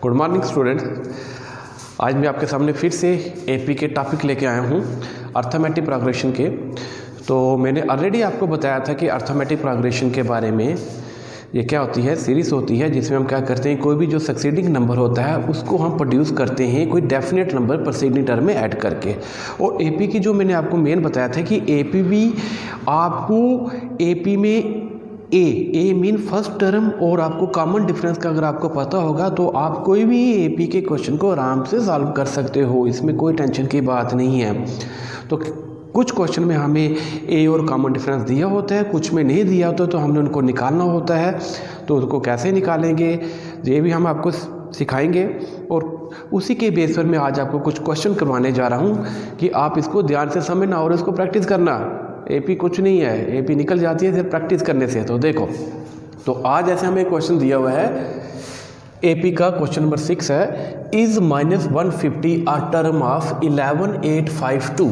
Good morning students. आज मैं आपके सामने फिर से एपी के टॉपिक लेके आया हूँ अर्थमेटिक प्रोग्रेशन के। तो मैंने ऑलरेडी आपको बताया था कि अर्थमेटिक प्रोग्रेशन के बारे में ये क्या होती है, सीरीज़ होती है जिसमें हम क्या करते हैं, कोई भी जो सक्सीडिंग नंबर होता है उसको हम प्रोड्यूस करते हैं कोई डेफिनेट नंबर प्रीसीडिंग टर्म में ऐड करके। और एपी की जो मैंने आपको मेन बताया था कि एपी भी आपको एपी में ए मीन फर्स्ट टर्म और आपको कॉमन डिफरेंस का अगर आपको पता होगा तो आप कोई भी एपी के क्वेश्चन को आराम से सॉल्व कर सकते हो, इसमें कोई टेंशन की बात नहीं है। तो कुछ क्वेश्चन में हमें ए और कॉमन डिफरेंस दिया होता है, कुछ में नहीं दिया होता, तो हमने उनको निकालना होता है। तो उसको कैसे निकालेंगे ये भी हम आपको सिखाएंगे और उसी के बेस पर मैं आज आपको कुछ क्वेश्चन करवाने जा रहा हूँ कि आप इसको ध्यान से समझना और इसको प्रैक्टिस करना। एपी कुछ नहीं है, एपी निकल जाती है सिर्फ प्रैक्टिस करने से। तो देखो, तो आज ऐसे हमें क्वेश्चन दिया हुआ है, एपी का क्वेश्चन नंबर 6 है, इज -150 अ टर्म ऑफ 11852।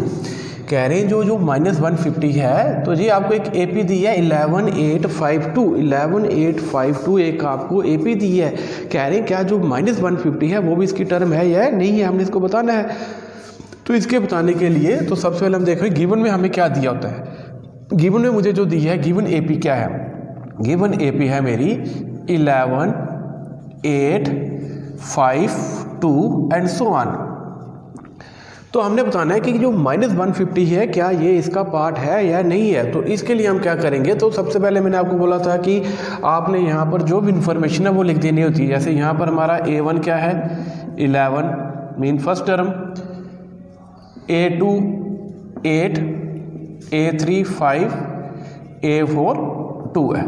कह रहे हैं जो -150 है, तो ये आपको एक एपी दी है 11852 एक आपको एपी दी है। कह रहे हैं क्या जो -150 है वो भी इसकी टर्म है या नहीं है, हमने इसको बताना है। तो इसके बताने के लिए तो सबसे पहले हम देखें गिवन में हमें क्या दिया होता है। गिवन में मुझे जो दी है, गिवन एपी क्या है, गिवन एपी है मेरी 11 8 5 2 एंड सो ऑन। तो हमने बताना है कि जो -150 है क्या ये इसका पार्ट है या नहीं है। तो इसके लिए हम क्या करेंगे, तो सबसे पहले मैंने आपको बोला था कि आपने यहाँ पर जो भी इंफॉर्मेशन है वो लिख देनी होती है। जैसे यहाँ पर हमारा A1 क्या है 11 mean first term, A2 8, A3 5, A4 2 है।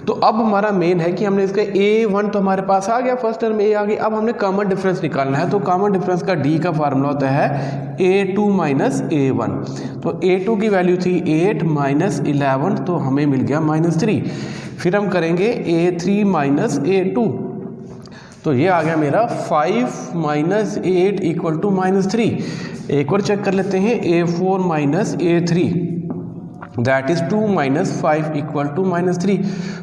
तो अब हमारा मेन है कि हमने इसका A1 तो हमारे पास आ गया, फर्स्ट टर्म A आ गई। अब हमने कॉमन डिफरेंस निकालना है। तो कॉमन डिफरेंस का D का फार्मूला होता है A2 माइनस A1। तो A2 की वैल्यू थी 8 माइनस 11, तो हमें मिल गया -3। फिर हम करेंगे A3 माइनस A2, तो ये आ गया मेरा 5 माइनस 8 इक्वल टू -3। एक और चेक कर लेते हैं, A4 minus A3 that is 2 minus 5 equal to -3।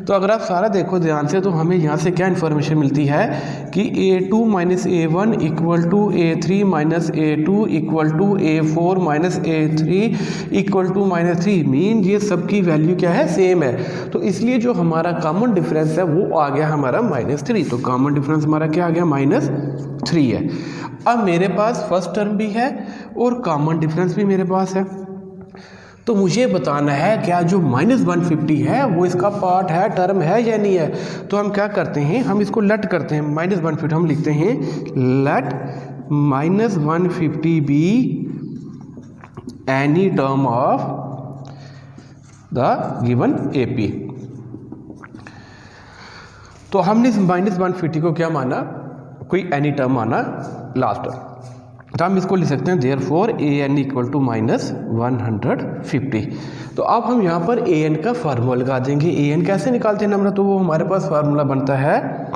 तो अगर आप सारा देखो ध्यान से तो हमें यहाँ से क्या इन्फॉर्मेशन मिलती है कि A2 minus A1 equal to A3 minus A2 equal to A4 minus A3 equal to -3। Mean ये सबकी वैल्यू क्या है, सेम है। तो इसलिए जो हमारा कॉमन डिफरेंस है वो आ गया हमारा -3। तो कॉमन डिफरेंस हमारा क्या आ गया, -3 है। अब मेरे पास फर्स्ट टर्म भी है और कॉमन डिफरेंस भी मेरे पास है। तो मुझे बताना है क्या जो -150 है वो इसका पार्ट है, टर्म है या नहीं है। तो हम क्या करते हैं, हम इसको लेट करते हैं। -150 हम लिखते हैं let -150 be any term of the given AP. तो हमने इस -150 को क्या माना, कोई एनी टर्म माना लास्ट टर्म। तो हम इसको लिख सकते हैं देयरफॉर an इक्वल टू -150। तो अब हम यहाँ पर an का फार्मूला लगा देंगे। an कैसे निकालते हैं नंबर, तो वो हमारे पास फार्मूला बनता है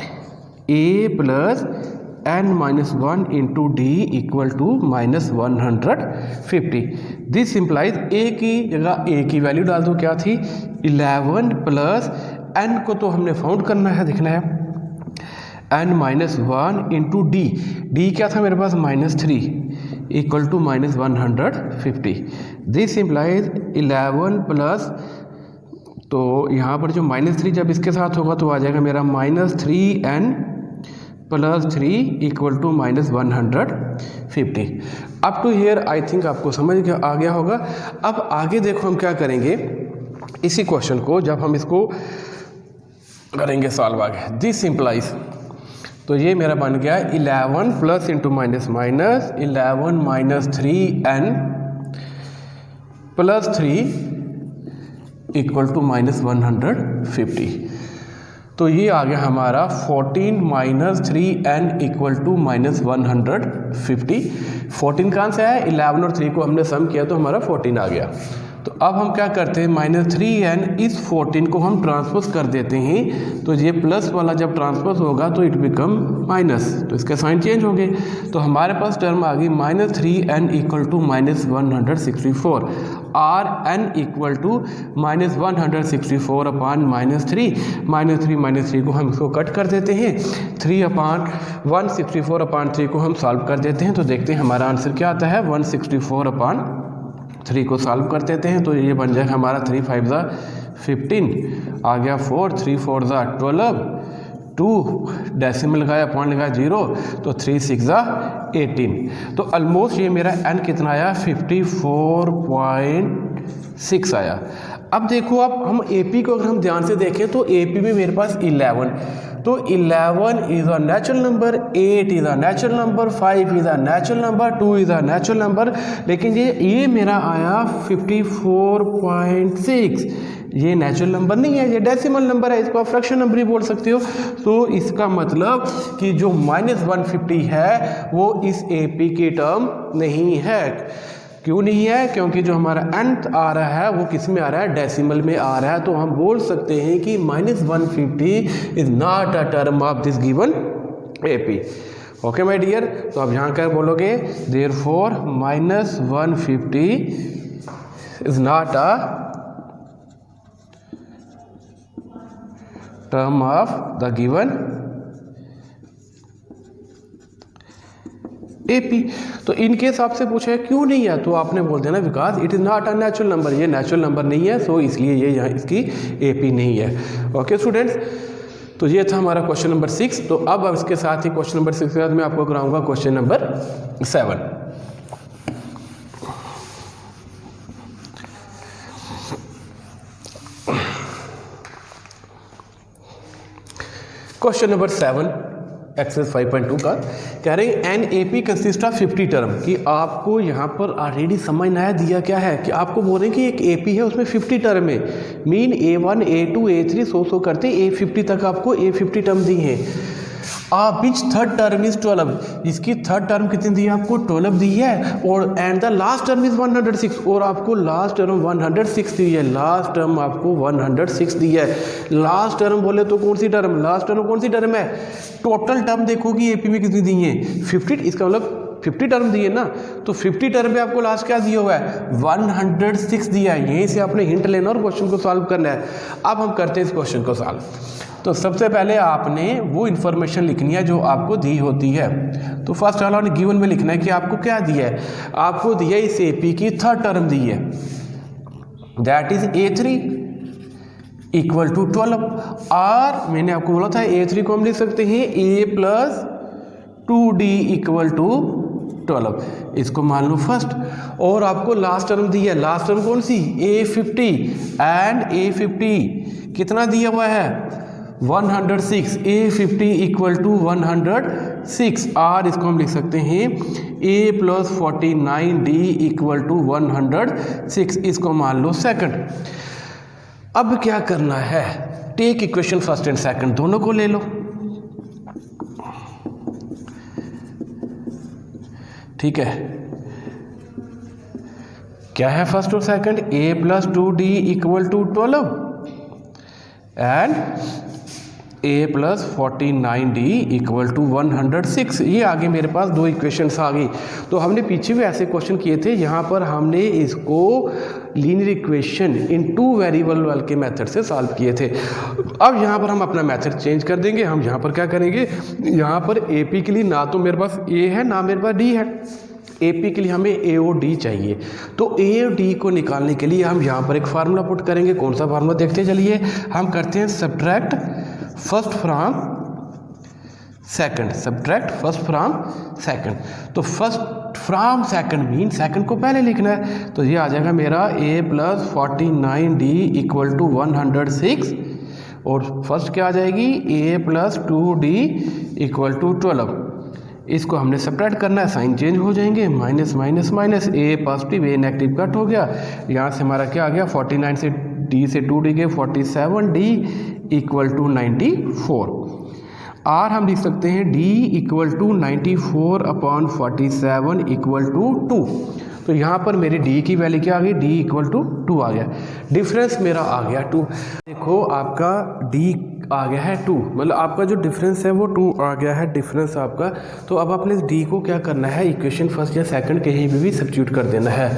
a plus n-1 into D equal to -150। This simplifies a की जगह a की वैल्यू डाल दो, क्या थी 11 प्लस n को तो हमने फाउंड करना है, देखना है n-1 इंटू डी क्या था मेरे पास -3 equal to -150। This implies 11 plus, तो यहाँ पर जो -3 जब इसके साथ होगा तो आ जाएगा मेरा -3n plus 3 equal to -150। Up to here I think आपको समझ आ गया होगा। अब आगे देखो हम क्या करेंगे, इसी क्वेश्चन को जब हम इसको करेंगे सॉल्व आगे, दिस इम्प्लाइज, तो ये मेरा बन गया 11 plus into minus minus 11 minus 3n plus 3 equal to -150। तो ये आ गया हमारा 14 माइनस 3n इक्वल टू -150। 14 कहाँ से है, 11 और 3 को हमने सम किया तो हमारा 14 आ गया। तो अब हम क्या करते हैं, -3n इस 14 को हम ट्रांसपोज कर देते हैं, तो ये प्लस वाला जब ट्रांसपोज होगा तो इट बिकम माइनस, तो इसके साइन चेंज हो गए। तो हमारे पास टर्म आ गई -3n equal to -164, or n equal to -164 upon -3 को हम इसको कट कर देते हैं, 3/164 अपान 3 को हम सॉल्व कर देते हैं, तो देखते हैं हमारा आंसर क्या आता है। 164 अपान 3 को सॉल्व कर देते हैं, तो ये बन जाएगा हमारा 3 5 ज़ा 15 आ गया 4, 3 4 ज़ा 12, 2 डेसिमल लगाया, पॉइंट लगाया 0, तो 3 6 ज़ा 18। तो ऑलमोस्ट ये मेरा n कितना आया, 54.6 आया। अब देखो, अब हम AP को अगर हम ध्यान से देखें तो AP में मेरे पास 11, तो 11 is a natural number, 8 is a natural number, 5 is a natural number, 2 is a natural number, लेकिन ये मेरा आया 54.6, ये नेचुरल नंबर नहीं है, ये डेसिमल नंबर है, इसको आप फ्रैक्शन नंबर ही बोल सकते हो। तो इसका मतलब कि जो -150 है वो इस AP की टर्म नहीं है। क्यों नहीं है? क्योंकि जो हमारा nth आ रहा है वो किस में आ रहा है, डेसिमल में आ रहा है। तो हम बोल सकते हैं कि -150 is not a term of this given AP। Okay my dear, तो आप यहाँ क्या बोलोगे, therefore -150 is not a term of the given AP। तो इनके हिसाब से पूछा है क्यों नहीं है, तो आपने बोल देना because it is not a natural number, ये नेचुरल नंबर नहीं है, सो इसलिए ये यहाँ इसकी AP नहीं है। ओके स्टूडेंट्स, तो ये था हमारा क्वेश्चन नंबर 6। तो अब इसके साथ ही क्वेश्चन नंबर 6 के बाद मैं आपको कराऊंगा question number 7। Question number 7 exercise 5.2 का कह रहे हैं an AP consist of 50 term, कि आपको यहाँ पर ऑलरेडी समझ नया दिया क्या है कि आपको बोल रहे हैं कि एक AP है उसमें 50 टर्म है, मीन A1 A2 A3 सो करते A50 तक आपको A50 टर्म दी है। विच थर्ड टर्म इज 12, इसकी थर्ड टर्म कितनी दी है आपको, 12 दी है, और and the last term is 106, और आपको लास्ट टर्म 106 दी है, लास्ट टर्म आपको 106 दी है। लास्ट टर्म बोले तो कौन सी टर्म, लास्ट टर्म कौन सी टर्म है, टोटल टर्म देखो कि AP में कितनी दी है 50, इसका मतलब 50 टर्म दी है ना, तो 50 टर्म पे आपको लास्ट क्या दिया हुआ है, 106 दिया है। यहीं से आपने हिंट लेना और क्वेश्चन को सॉल्व करना है। अब हम करते हैं इस क्वेश्चन को सॉल्व। तो सबसे पहले आपने वो इन्फॉर्मेशन लिखनी है जो आपको दी होती है। तो फर्स्ट वाला गिवन में लिखना है कि आपको क्या दिया है, आपको दिया है इस AP की थर्ड टर्म दी है, that is A3 equal to 12, और मैंने आपको बोला था A3 को हम लिख सकते हैं A plus 2D equal to 12, इसको मान लो फर्स्ट। और आपको लास्ट टर्म दी है, लास्ट टर्म कौन सी, A50, एंड A50 कितना दिया हुआ है 106, A50 इक्वल टू 106, और इसको हम लिख सकते हैं A plus 49D equal to 106, इसको मान लो सेकंड। अब क्या करना है, take equation first and second दोनों को ले लो, ठीक है। क्या है फर्स्ट और second, A plus 2D equal to 12 and A plus 49D equal to 106। ये आगे मेरे पास दो इक्वेशंस आ गई। तो हमने पीछे भी ऐसे क्वेश्चन किए थे, यहाँ पर हमने इसको लीनियर इक्वेशन इन 2 वेरिएबल के मेथड से सॉल्व किए थे। अब यहाँ पर हम अपना मेथड चेंज कर देंगे। हम यहाँ पर क्या करेंगे, यहाँ पर AP के लिए ना तो मेरे पास A है ना मेरे पास D है, AP के लिए हमें A और D चाहिए। तो A और D को निकालने के लिए हम यहाँ पर एक फार्मूला पुट करेंगे। कौन सा फार्मूला देखते चलिए, हम करते हैं subtract first from second, subtract first from second. तो first from second mean second को पहले लिखना है, तो ये आ जाएगा मेरा A plus 49D equal to 106, और फर्स्ट क्या आ जाएगी A plus 2D equal to 12। इसको हमने सब्ट्रैक्ट करना है, साइन चेंज हो जाएंगे, minus minus minus, A positive A negative cut हो गया। यहाँ से हमारा क्या आ गया, 49 से D से 2D गए 47D इक्वल टू 94, और हम लिख सकते हैं D equal to 94 upon 47 equal to 2। तो यहाँ पर मेरी डी की वैल्यू क्या आ गई, डी इक्वल टू 2 आ गया, डिफरेंस मेरा आ गया 2। देखो आपका डी आ गया है 2, मतलब आपका जो डिफरेंस है वो 2 आ गया है डिफरेंस आपका। तो अब आपने इस डी को क्या करना है, इक्वेशन फर्स्ट या सेकंड कहीं भी सब्स्टिट्यूट कर देना है।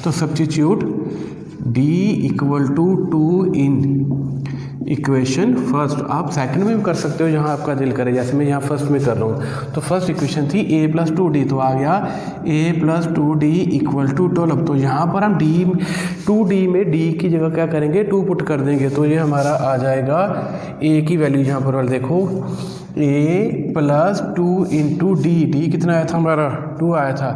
तो substitute D equal to 2 in equation first, आप सेकंड में भी कर सकते हो जहाँ आपका दिल करे, जैसे मैं यहाँ फर्स्ट में कर रहा हूँ। तो फर्स्ट इक्वेशन थी a + 2d, तो आ गया a + 2d इक्वल टू 12। तो यहाँ पर हम 2d में d की जगह क्या करेंगे, 2 पुट कर देंगे, तो ये हमारा आ जाएगा a की वैल्यू यहाँ पर देखो a + 2 × d कितना आया था हमारा, 2 आया था,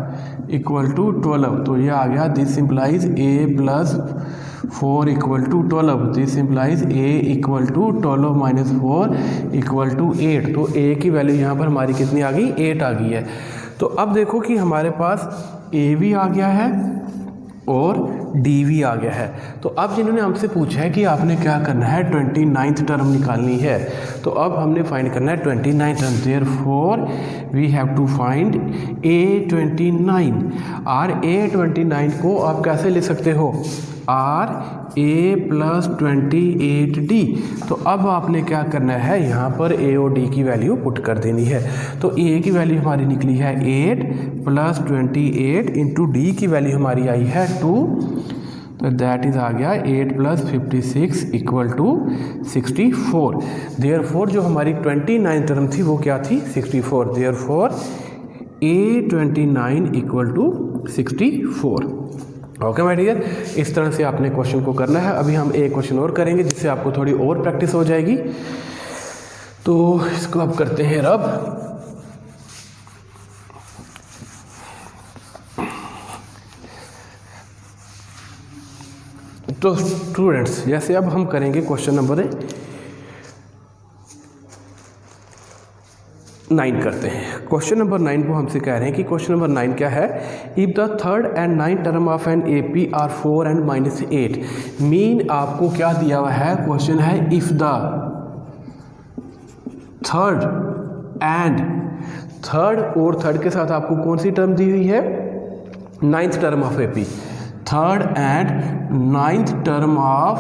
इक्वल टू 12। तो ये आ गया this implies a + 4 equal to 12, this implies a equal to 12 - 4 equal to 8। तो a की वैल्यू यहाँ पर हमारी कितनी आ गई, 8 आ गई है। तो अब देखो कि हमारे पास a भी आ गया है और d भी आ गया है। तो अब जिन्होंने हमसे पूछा है कि आपने क्या करना है, 29th टर्म निकालनी है, तो अब हमने फाइंड करना है 29th term. Therefore we have to find a29। और a29 को आप कैसे ले सकते हो, r a + 28d। तो अब आपने क्या करना है, यहाँ पर a और d की वैल्यू पुट कर देनी है। तो a की वैल्यू हमारी निकली है 8 + 28 × d की वैल्यू हमारी आई है 2, तो दैट इज आ गया 8 + 56 इक्वल टू 64। देयरफॉर जो हमारी 29 टर्म थी वो क्या थी, 64। Therefore a29 equal to 64। Okay my dear, इस तरह से आपने क्वेश्चन को करना है। अभी हम एक क्वेश्चन और करेंगे जिससे आपको थोड़ी और प्रैक्टिस हो जाएगी। तो इसको आप करते हैं रब। तो स्टूडेंट्स, जैसे अब हम करेंगे क्वेश्चन नंबर 9 करते हैं। क्वेश्चन नंबर 9 को हमसे कह रहे हैं कि क्वेश्चन नंबर 9 क्या है, if the third and 9th term of an AP are 4 and -8। Mean आपको क्या दिया हुआ है, क्वेश्चन है इफ द थर्ड और थर्ड के साथ आपको कौन सी टर्म दी हुई है, 9th term of AP, third and 9th term of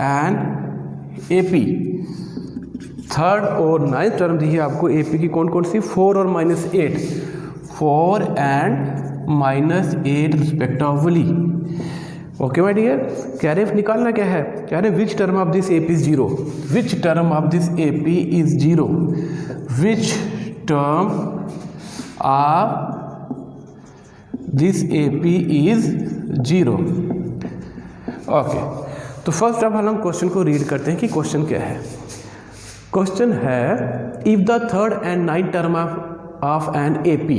an AP। Third और 9th टर्म दी है आपको AP की कौन कौन सी, 4 और -8, 4 and -8 respectively. Okay my dear, कह रहे निकालना क्या है, कह रहे which term of this AP is 0, which term of this AP is 0, which term of this AP is 0। Okay, तो फर्स्ट अब हम क्वेश्चन को रीड करते हैं कि क्वेश्चन क्या है। क्वेश्चन है if the third and 9th term of an AP,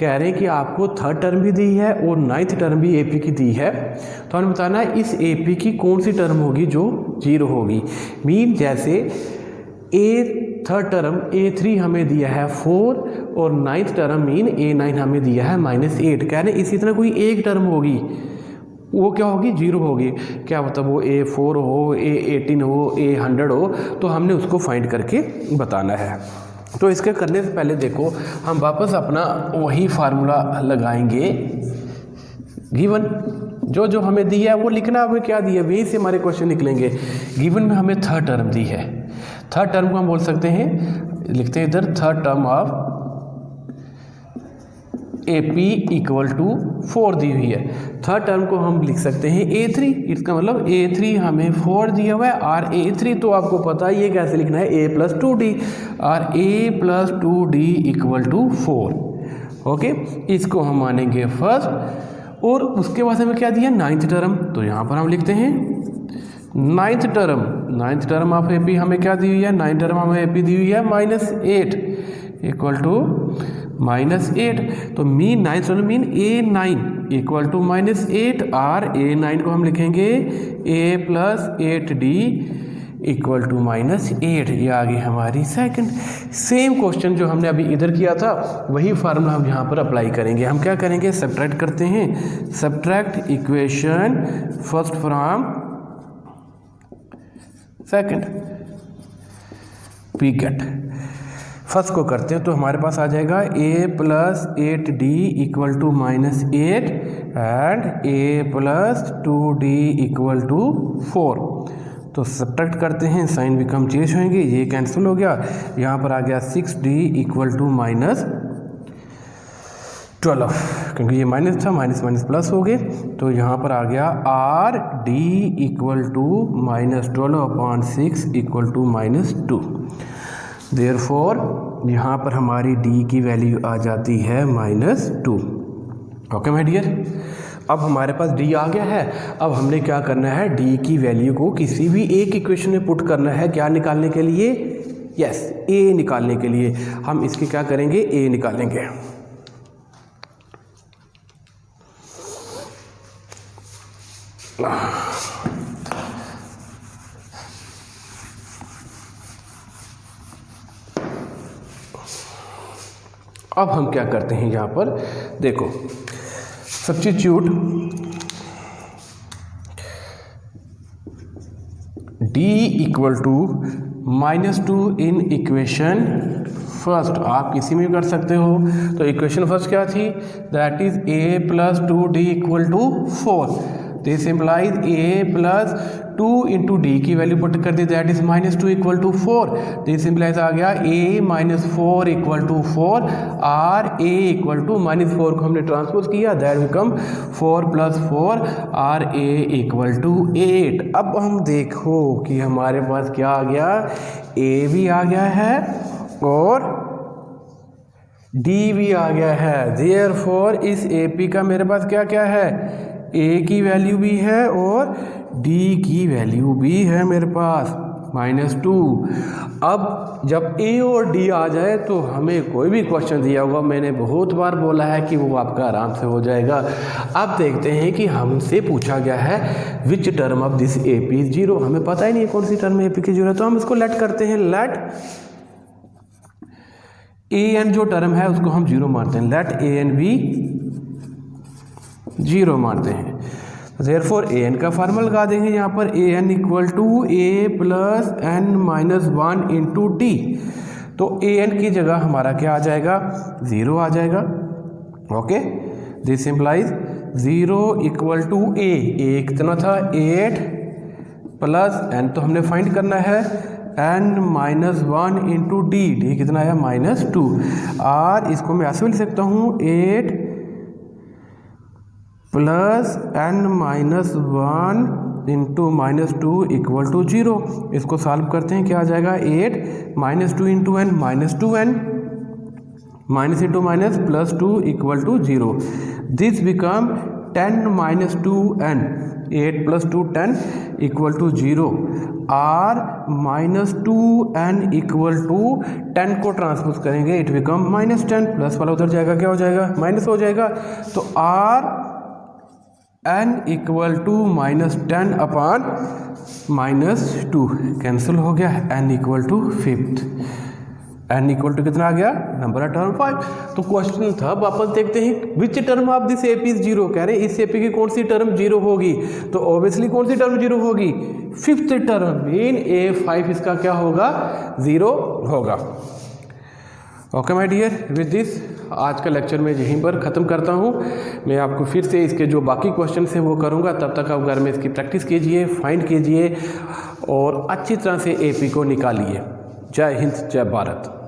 कह रहे हैं कि आपको थर्ड टर्म भी दी है और 9th टर्म भी AP की दी है। तो हमें बताना है इस AP की कौन सी टर्म होगी जो 0 होगी। मीन जैसे थर्ड टर्म A3 हमें दिया है 4 और 9th टर्म मीन A9 हमें दिया है -8। कह रहे हैं इसी तरह कोई एक टर्म होगी, वो क्या होगी, 0 होगी। क्या मतलब वो A4 हो, A18 हो, A100 हो, तो हमने उसको फाइंड करके बताना है। तो इसके करने से पहले देखो हम वापस अपना वही फार्मूला लगाएंगे। गिवन जो हमें दी है वो लिखना, हमें क्या दिया वहीं से हमारे क्वेश्चन निकलेंगे। गिवन में हमें थर्ड टर्म दी है, थर्ड टर्म को हम बोल सकते हैं, लिखते हैं इधर third term of AP equal to 4 दी हुई है। थर्ड टर्म को हम लिख सकते हैं A3, इसका मतलब A3 हमें 4 दिया हुआ है और A3 तो आपको पता है ये कैसे लिखना है, A + 2D और A + 2D equal to 4। Okay, इसको हम मानेंगे फर्स्ट। और उसके बाद हमें क्या दिया, 9th टर्म, तो यहाँ पर हम लिखते हैं 9th टर्म ऑफ AP हमें क्या दी हुई है, 9th टर्म हमें AP दी हुई है -8 इक्वल टू -8। तो mean 9th term mean A9 equal to -8 और A9 को हम लिखेंगे A + 8D इक्वल टू -8। ये आ गई हमारी सेकंड। सेम क्वेश्चन जो हमने अभी इधर किया था वही फार्मूला हम यहाँ पर अप्लाई करेंगे। हम क्या करेंगे, सब्ट्रैक्ट करते हैं, subtract equation first from second, we get first को करते हैं तो हमारे पास आ जाएगा a plus 8d equal to -8 and a plus 2d equal to 4। तो सब्ट्रैक्ट करते हैं, साइन बिकम चेंज होंगे, ये कैंसिल हो गया। यहाँ पर आ गया 6d इक्वल टू -12, क्योंकि ये माइनस था, माइनस माइनस प्लस हो गए। तो यहाँ पर आ गया or D equal to -12/6 equal to -2। Therefore यहाँ पर हमारी d की वैल्यू आ जाती है -2। ओके माय डियर, अब हमारे पास d आ गया है। अब हमने क्या करना है, d की वैल्यू को किसी भी एक इक्वेशन में पुट करना है। क्या निकालने के लिए? यस, a निकालने के लिए। हम इसके क्या करेंगे, a निकालेंगे। अब हम क्या करते हैं, यहाँ पर देखो, substitute d equal to -2 in equation first. आप किसी में भी कर सकते हो। तो इक्वेशन फर्स्ट क्या थी, that is a plus 2d equal to 4। This implies a plus 2 into D की वैल्यू पुट कर दी, that is -2 equal to 4। This implies आ गया a minus 4 equal to 4 or a equal to -4 को हमने transpose किया, that become 4 plus 4 or a equal to 8। अब हम देखो कि हमारे पास क्या आ गया, a भी आ गया है और d भी आ गया है। देयरफॉर इस AP का मेरे पास क्या क्या है, a की वैल्यू भी है और d की वैल्यू भी है मेरे पास -2। अब जब a और d आ जाए तो हमें कोई भी क्वेश्चन दिया होगा, मैंने बहुत बार बोला है कि वो आपका आराम से हो जाएगा। अब देखते हैं कि हमसे पूछा गया है विच term of this AP is 0। हमें पता ही नहीं है कौन सी टर्म AP की 0 है, तो हम इसको लेट करते हैं। लेट an जो टर्म है उसको हम 0 मानते हैं, लेट an भी 0 मानते हैं। देयरफॉर an का फार्मूला लगा देंगे यहाँ पर, an equal to a plus n minus 1 into D. तो an की जगह हमारा क्या आ जाएगा, 0 आ जाएगा। Okay, this implies 0 equal to a कितना था, 8 प्लस n तो हमने फाइंड करना है, n माइनस 1 इंटू डी कितना आया, -2। और इसको मैं ऐसे भी लिख सकता हूँ, 8 plus n minus 1 into -2 equal to 0। इसको सॉल्व करते हैं, क्या आ जाएगा, 8 -2 into n -2n minus into minus +2 equal to 0। This become 10 minus 2n, 8 plus 2 10 equal to 0। r -2n equal to 10 को ट्रांसपोज करेंगे, इट बिकम -10, प्लस वाला उधर जाएगा, क्या हो जाएगा, माइनस हो जाएगा। तो r n equal to -10 upon -2 cancel हो गया, n equal to 5th, n equal to कितना आ गया, नंबर ऑफ टर्म 5। तो क्वेश्चन था, वापस देखते हैं विच term of this AP is 0। कह रहे हैं इस AP की कौन सी टर्म 0 होगी, तो ऑब्वियसली कौन सी टर्म 0 होगी, 5th टर्म, मीन A5 इसका क्या होगा, 0 होगा। Okay my dear, with this आज का लेक्चर मैं यहीं पर ख़त्म करता हूँ। मैं आपको फिर से इसके जो बाकी क्वेश्चन हैं वो करूँगा, तब तक आप घर में इसकी प्रैक्टिस कीजिए, फाइंड कीजिए और अच्छी तरह से AP को निकालिए। जय हिंद, जय भारत।